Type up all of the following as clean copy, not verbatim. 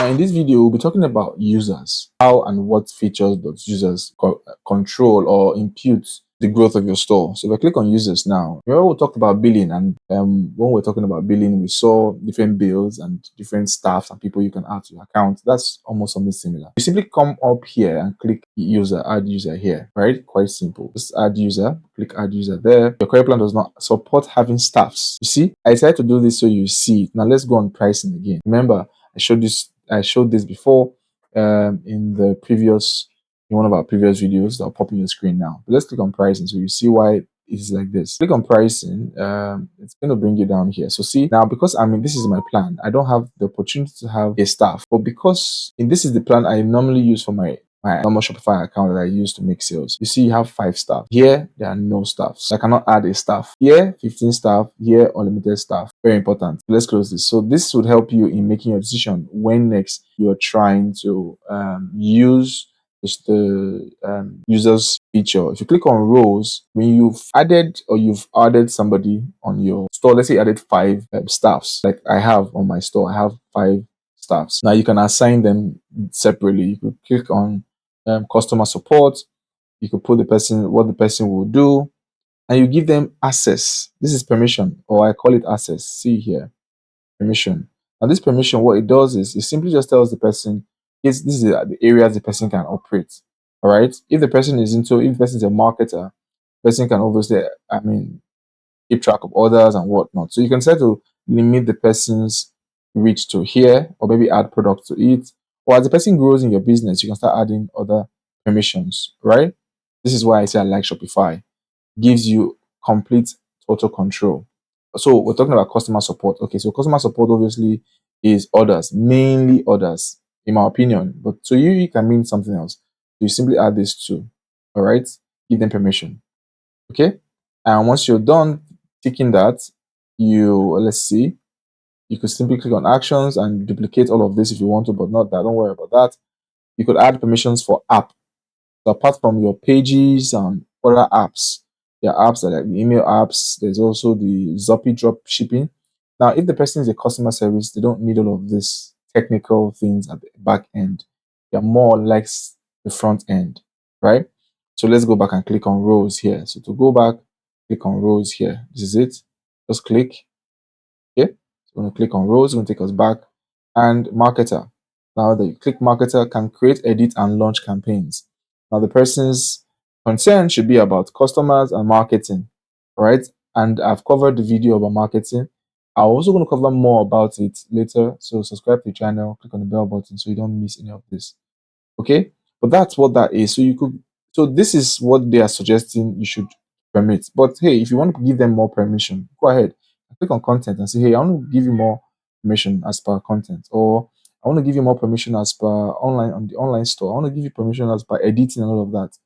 Now, in this video, we'll be talking about users, how and what features does users control or impute the growth of your store. So if I click on users now, remember we talked about billing, and when we're talking about billing, we saw different bills and different staff and people you can add to your account. That's almost something similar. You simply come up here and click user, add user here, right? Quite simple. Just add user, click add user there. Your current plan does not support having staffs. You see, I decided to do this so you see it. Now let's go on pricing again. Remember, I showed this before in one of our previous videos that will pop in your screen now. But let's click on pricing so you see why it's like this. Click on pricing. It's going to bring you down here. So see now, because this is my plan, I don't have the opportunity to have a staff, but because this is the plan I normally use for my normal Shopify account that I use to make sales. You see, you have 5 staff. Here, there are no staff. So I cannot add a staff. Here, 15 staff. Here, unlimited staff. Very important. Let's close this. So this would help you in making your decision when next you are trying to use the users feature. If you click on rows, when you've added somebody on your store, let's say you added 5 staffs, like I have on my store, I have 5 staffs. Now you can assign them separately. You could click on customer support. You could put what the person will do, and you give them access. This is permission, or I call it access. See here, permission. And this permission, what it does is it simply just tells the person, this is the areas the person can operate. All right. If the person is a marketer, the person can obviously, keep track of orders and whatnot. So you can start to limit the person's reach to here, or maybe add products to it. Or as the person grows in your business, you can start adding other permissions, right? This is why I say I like Shopify. Gives you complete total control. So we're talking about customer support. Okay, so customer support obviously is orders, mainly orders, in my opinion. But to you, it can mean something else. You simply add this too. All right, give them permission. Okay, and once you're done ticking that, let's see, you could simply click on actions and duplicate all of this if you want to, but not that. Don't worry about that. You could add permissions for app. So apart from your pages and other apps, there are apps that are like the email apps. There's also the Zoppy drop shipping. Now, if the person is a customer service, they don't need all of this technical things at the back end. They're more like the front end, right? So let's go back and click on rows here. So to go back, click on rows here. This is it. Just click. Okay. So we're going to click on rows. It's going to take us back. And marketer. Now that you click marketer, can create, edit, and launch campaigns. Now the person's concern should be about customers and marketing, right? And I've covered the video about marketing. I'm also going to cover more about it later. So subscribe to the channel, click on the bell button so you don't miss any of this. Okay, but that's what that is. So this is what they are suggesting you should permit. But hey, if you want to give them more permission, go ahead. Click on content and say, hey, I want to give you more permission as per content, or I want to give you more permission as per on the online store. I want to give you permission as per editing and all of that.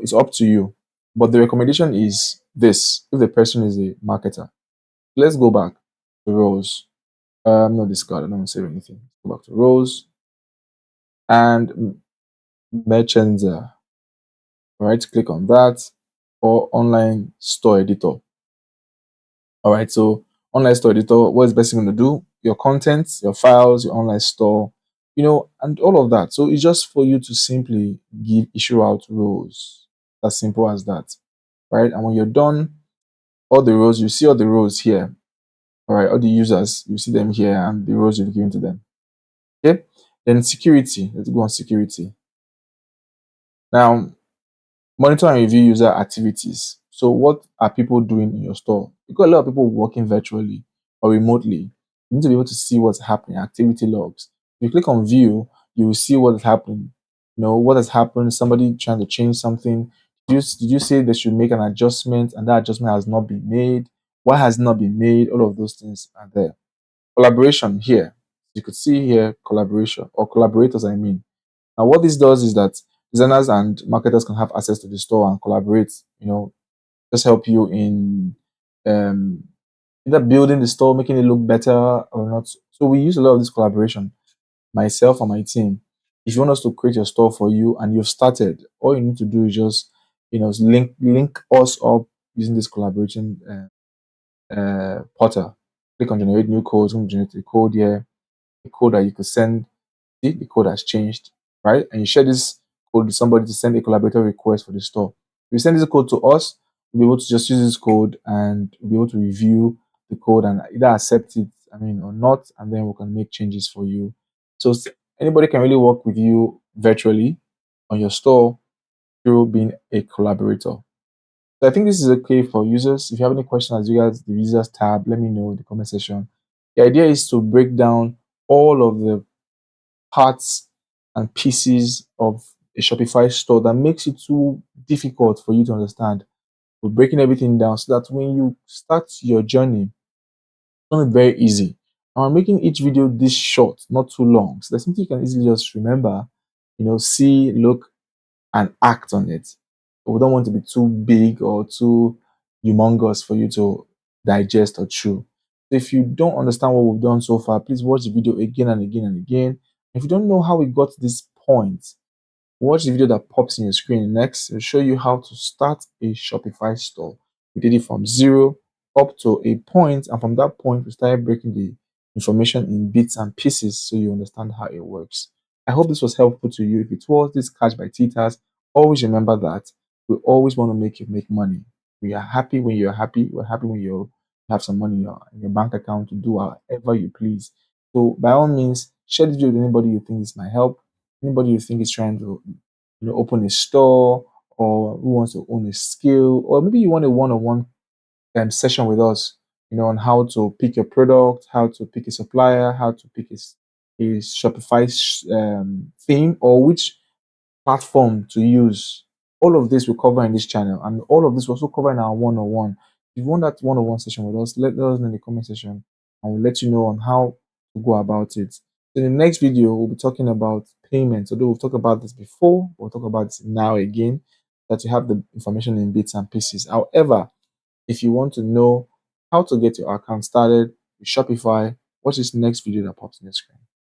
It's up to you. But the recommendation is this: if the person is a marketer. Let's go back to rows. No discard. I don't want to save anything. Go back to rows and merchandiser. All right, click on that, or online store editor. All right, so online store editor, what is best going to do? Your content, your files, your online store, and all of that. So it's just for you to simply issue out rows. As simple as that. Right, and when you're done, all the rows, you see all the rows here. All right, all the users, you see them here, and the rows you've given to them. Okay, then security. Let's go on security. Now, monitor and review user activities. So what are people doing in your store? You've got a lot of people working virtually or remotely. You need to be able to see what's happening, activity logs. If you click on view, you will see what is happening. What has happened, somebody trying to change something. Did you say they should make an adjustment and that adjustment has not been made? Why has not been made? All of those things are there. Collaboration here. You could see here collaboration, or collaborators, I mean. Now, what this does is that designers and marketers can have access to the store and collaborate, just help you in either building the store, making it look better or not. So we use a lot of this collaboration, myself and my team. If you want us to create your store for you and you've started, all you need to do is just, link us up using this collaboration portal. Click on generate new codes, generate a code here, a code that you could send See, the code has changed, right? And you share this code with somebody to send a collaborator request for the store. If you send this code to us, we'll be able to just use this code and we'll be able to review the code and either accept it, or not, and then we can make changes for you. So anybody can really work with you virtually on your store through being a collaborator. So I think this is okay for users. If you have any questions as regards the users tab, let me know in the comment section. The idea is to break down all of the parts and pieces of a Shopify store that makes it too difficult for you to understand. We're breaking everything down so that when you start your journey, it's going to be very easy. And I'm making each video this short, not too long. So there's something you can easily just remember, see, look, and act on it. But we don't want to be too big or too humongous for you to digest or chew. So if you don't understand what we've done so far, please watch the video again and again and again. If you don't know how we got to this point, watch the video that pops in your screen next. It'll show you how to start a Shopify store. We did it from zero up to a point, and from that point, we started breaking the information in bits and pieces so you understand how it works. I hope this was helpful to you. If it was, this catch by Titas. Always remember that we always want to make you make money. We are happy when you're happy. We're happy when you have some money in your bank account to do whatever you please. So by all means, share this video with anybody you think this might help. Anybody you think is trying to open a store, or who wants to own a skill, or maybe you want a one-on-one session with us, on how to pick your product, how to pick a supplier, how to pick a Shopify theme, or which platform to use. All of this we cover in this channel, and all of this we also cover in our one-on-one. If you want that one-on-one session with us, let us know in the comment section, and we'll let you know on how to go about it. In the next video, we'll be talking about payments. Although we've talked about this before, we'll talk about it now again, that you have the information in bits and pieces. However, if you want to know how to get your account started with Shopify, watch this next video that pops on the screen.